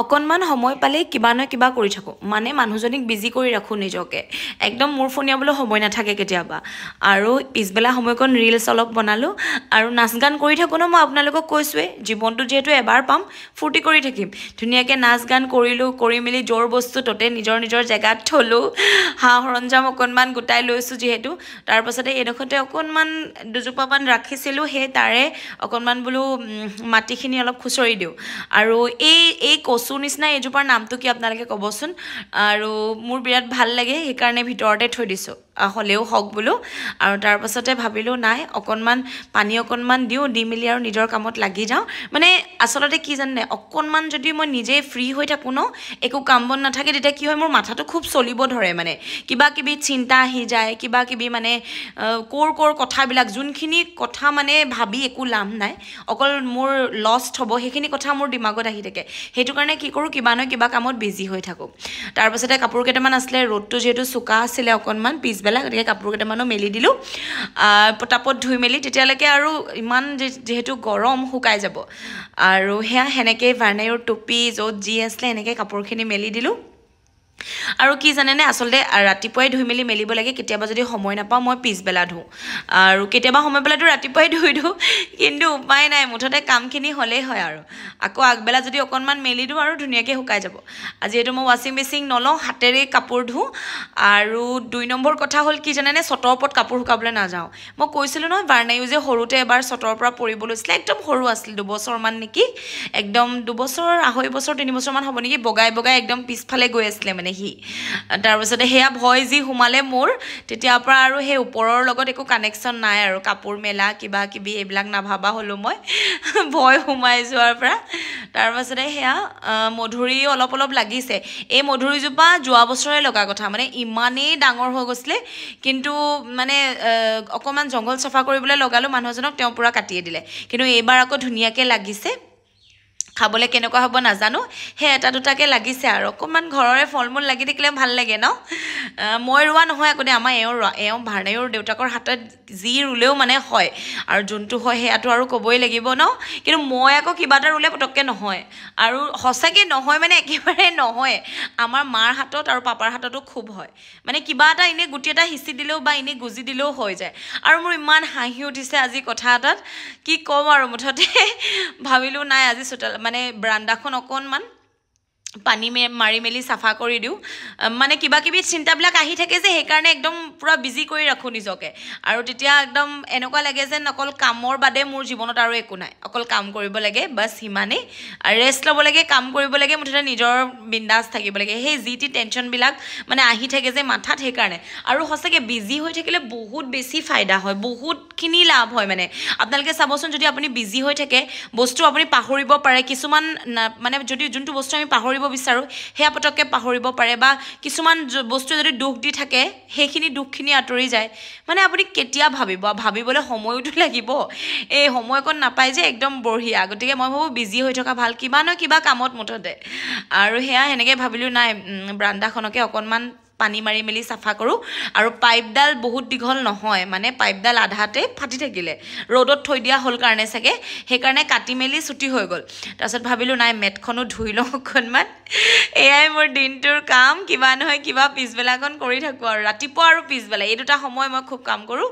অকণমান সময় পালে কিবা না কিবা কৰি থাকোঁ মানে মানুহজনীক বিজি কৰি ৰাখোঁ নিজকে একদম মোৰ ফোনিয়াবলৈ সময় নাথাকে কেতিয়াবা আৰু পিছবেলা সময়কণ ৰিলছ অলপ বনালোঁ আৰু নাচ গান কৰি থাকোঁ ন মই আপোনালোকক কৈছোঁৱেই জীৱনটো যিহেতু এবাৰ পাম ফূৰ্তি কৰি থাকিম ধুনীয়াকৈ নাচ গান কৰিলোঁ কৰি মেলি জোৰ বস্তু ততে নিজৰ নিজৰ জেগাত থলোঁ হা সৰঞ্জাম অকণমান গোটাই লৈছোঁ যিহেতু তাৰপাছতে এইডোখৰতে অকণমান দুজোপামান ৰাখিছিলোঁ সেই তাৰে অকণমান বোলো মাটিখিনি অলপ খুচৰি দিওঁ আৰু এই কচু নিচিনা এইজোপাৰ নামটো কি আপোনালোকে ক'বচোন আৰু মোৰ বিৰাট ভাল লাগে সেইকাৰণে ভিতৰতে থৈ দিছোঁ হ'লেও হওক বোলো আৰু তাৰপাছতে ভাবিলোঁ নাই অকণমান পানী অকণমান দিওঁ দি মেলি আৰু নিজৰ কামত লাগি যাওঁ মানে আচলতে কি জানে অকণমান যদি মই নিজে ফ্ৰী হৈ থাকোঁ ন একো কাম বন নাথাকে তেতিয়া কি হয় মোৰ মাথাটো খুব চলিব ধৰে মানে কিবা কিবি চিন্তা আহি যায় কিবা কিবি মানে কৰ কথাবিলাক যোনখিনি কথা মানে ভাবি একো লাভ নাই অকল মোৰ লষ্ট হ'ব সেইখিনি কথা মোৰ দিমাগত আহি থাকে সেইটো কাৰণে কি কৰোঁ কিবা নহয় কিবা কামত বিজি হৈ থাকোঁ তাৰপাছতে কাপোৰ কেইটামান আছিলে ৰ'দটো যিহেতু চোকা আছিলে অকণমান পিছবেলা গতিকে কাপোৰ কেইটামানো মেলি দিলোঁ পটাপট ধুই মেলি তেতিয়ালৈকে আৰু ইমান যিহেতু গৰম শুকাই যাব আৰু সেনেকৈ ভাৰ্ণাইৰ টুপি য'ত যি আছিলে এনেকৈ কাপোৰখিনি মেলি দিলোঁ আৰু কি জানেনে আচলতে ৰাতিপুৱাই ধুই মেলি মেলিব লাগে কেতিয়াবা যদি সময় নাপাওঁ মই পিছবেলা ধুওঁ আৰু কেতিয়াবা সময় পেলাইতো ৰাতিপুৱাই ধুই দিওঁ কিন্তু উপায় নাই মুঠতে কামখিনি হ'লেই হয় আৰু আকৌ আগবেলা যদি অকণমান মেলি দিওঁ আৰু ধুনীয়াকৈ শুকাই যাব যিহেতু মই ৱাশ্বিং মেচিন নলওঁ হাতেৰে কাপোৰ ধুওঁ আৰু 2 নম্বৰ কথা হ'ল কি জানেনে চটৰ ওপৰত কাপোৰ শুকাবলৈ নাযাওঁ মই কৈছিলোঁ নহয় ভাৰ্ণাইও যে সৰুতে এবাৰ চটৰ পৰা পৰিব লৈছিলে একদম সৰু আছিল 2 বছৰমান নেকি একদম 2 বছৰ 2.5 বছৰ 3 বছৰমান হ'ব নেকি বগাই একদম পিছফালে গৈ আছিলে মানে সি তাৰপাছতে সেয়া ভয় যি সোমালে মোৰ তেতিয়াৰ পৰা আৰু সেই ওপৰৰ লগত একো কানেকশ্যন নাই আৰু কাপোৰ মেলা কিবা কিবি এইবিলাক নাভাবা হ'লোঁ মই ভয় সোমাই যোৱাৰ পৰা তাৰপাছতে সেয়া মধুৰি অলপ লাগিছে এই মধুৰিজোপা যোৱা বছৰে লগা কথা মানে ইমানেই ডাঙৰ হৈ গৈছিলে কিন্তু মানে অকণমান জংঘল চাফা কৰিবলৈ লগালোঁ মানুহ এজনক তেওঁ পুৰা কাটিয়ে দিলে কিন্তু এইবাৰ আকৌ ধুনীয়াকৈ লাগিছে খাবলৈ কেনেকুৱা হ'ব নাজানো সেই এটা দুটাকৈ লাগিছে আৰু অকণমান ঘৰৰে ফল মূল লাগি থাকিলে ভাল লাগে ন মই ৰোৱা নহয় আকৌ আমাৰ এওঁ ভাৰ্ণাইৰ দেউতাকৰ হাতত যি ৰুলেও মানে হয় আৰু যোনটো হয় সেয়াটো আৰু ক'বই লাগিব ন কিন্তু মই আকৌ কিবা এটা ৰুলে পটককৈ নহয় আৰু সঁচাকৈ নহয় মানে একেবাৰে নহয় আমাৰ মাৰ হাতত আৰু পাপাৰ হাততো খুব হয় মানে কিবা এটা এনেই গুটি এটা সিঁচি দিলেও বা এনেই গুজি দিলেও হৈ যায় আৰু মোৰ ইমান হাঁহি উঠিছে আজি কথা এটাত কি ক'ম আৰু মুঠতে ভাবিলোঁ নাই আজি চোতাল মানে ব্ৰাণ্ডাখন অকণমান পানী মাৰি মেলি চাফা কৰি দিওঁ মানে কিবা কিবি চিন্তাবিলাক আহি থাকে যে সেইকাৰণে একদম পুৰা বিজি কৰি ৰাখোঁ নিজকে আৰু তেতিয়া একদম এনেকুৱা লাগে যেন অকল কামৰ বাদে মোৰ জীৱনত আৰু একো নাই অকল কাম কৰিব লাগে বাছ সিমানেই আৰু ৰেষ্ট ল'ব লাগে কাম কৰিব লাগে মুঠতে নিজৰ বিন্দাছ থাকিব লাগে সেই যি টি টেনশ্যনবিলাক মানে আহি থাকে যে মাথাত সেইকাৰণে আৰু সঁচাকৈ বিজি হৈ থাকিলে বহুত বেছি ফাইদা হয় বহুতখিনি লাভ হয় মানে আপোনালোকে চাবচোন যদি আপুনি বিজি হৈ থাকে বস্তু আপুনি পাহৰিব পাৰে কিছুমান মানে যদি যোনটো বস্তু আমি পাহৰিব বিচাৰোঁ সেয়া পটককৈ পাহৰিব পাৰে বা কিছুমান বস্তু যদি দুখ দি থাকে সেইখিনি দুখখিনি আঁতৰি যায় মানে আপুনি কেতিয়া ভাবিবলৈ সময়তো লাগিব এই সময়কণ নাপায় যে একদম বঢ়িয়া গতিকে মই ভাবোঁ বিজি হৈ থকা ভাল কিবা নহয় কিবা কামত মুঠতে আৰু সেয়া সেনেকৈ ভাবিলোঁ নাই ব্ৰাণ্ডাখনকে অকণমান পানী মাৰি মেলি চাফা কৰোঁ আৰু পাইপডাল বহুত দীঘল নহয় মানে পাইপডাল আধাতে ফাটি থাকিলে ৰ'দত থৈ দিয়া হ'ল কাৰণে চাগে সেইকাৰণে কাটি মেলি ছুটি হৈ গ'ল তাৰপিছত ভাবিলোঁ নাই মেটখনো ধুই লওঁ অকণমান এয়াই মোৰ দিনটোৰ কাম কিবা নহয় কিবা পিছবেলাকণ কৰি থাকোঁ আৰু ৰাতিপুৱা আৰু পিছবেলা এই দুটা সময় মই খুব কাম কৰোঁ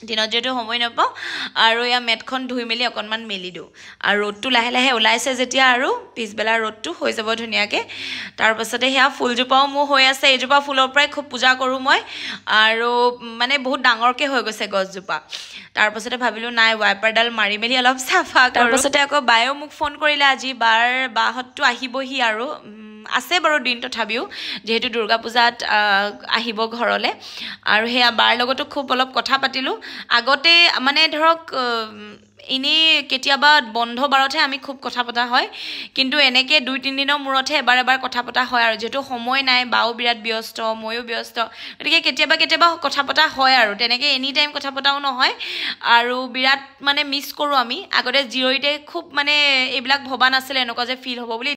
দিনত যিহেতু সময় নাপাওঁ আৰু এয়া মেটখন ধুই মেলি অকণমান মেলি দিওঁ আৰু ৰ'দটো লাহে লাহে ওলাইছে যেতিয়া আৰু পিছবেলা ৰ'দটো হৈ যাব ধুনীয়াকৈ তাৰপাছতে সেয়া ফুলজোপাও মোৰ হৈ আছে এইজোপা ফুলৰ পৰাই খুব পূজা কৰোঁ মই আৰু মানে বহুত ডাঙৰকৈ হৈ গৈছে গছজোপা তাৰপাছতে ভাবিলোঁ নাই ৱাইপাৰডাল মাৰি মেলি অলপ চাফা তাৰপাছতে আকৌ বায়েও মোক ফোন কৰিলে আজি বাহঁতটো আহিবহি আৰু আছে বাৰু দিন তথাপিও যিহেতু দুৰ্গা পূজাত আহিব ঘৰলৈ আৰু সেয়া বাৰ লগতো খুব অলপ কথা পাতিলোঁ আগতে মানে ধৰক এনেই কেতিয়াবা বন্ধ বাৰতহে আমি খুব কথা পতা হয় কিন্তু এনেকৈ 2-3 দিনৰ মূৰতহে এবাৰ কথা পতা হয় আৰু যিহেতু সময় নাই বাও বিৰাট ব্যস্ত ময়ো ব্যস্ত গতিকে কেতিয়াবা কথা পতা হয় আৰু তেনেকৈ এনি টাইম কথা পতাও নহয় আৰু বিৰাট মানে মিছ কৰোঁ আমি আগতে জিৰ'ইতে খুব মানে এইবিলাক ভবা নাছিলে এনেকুৱা যে ফিল হ'ব বুলি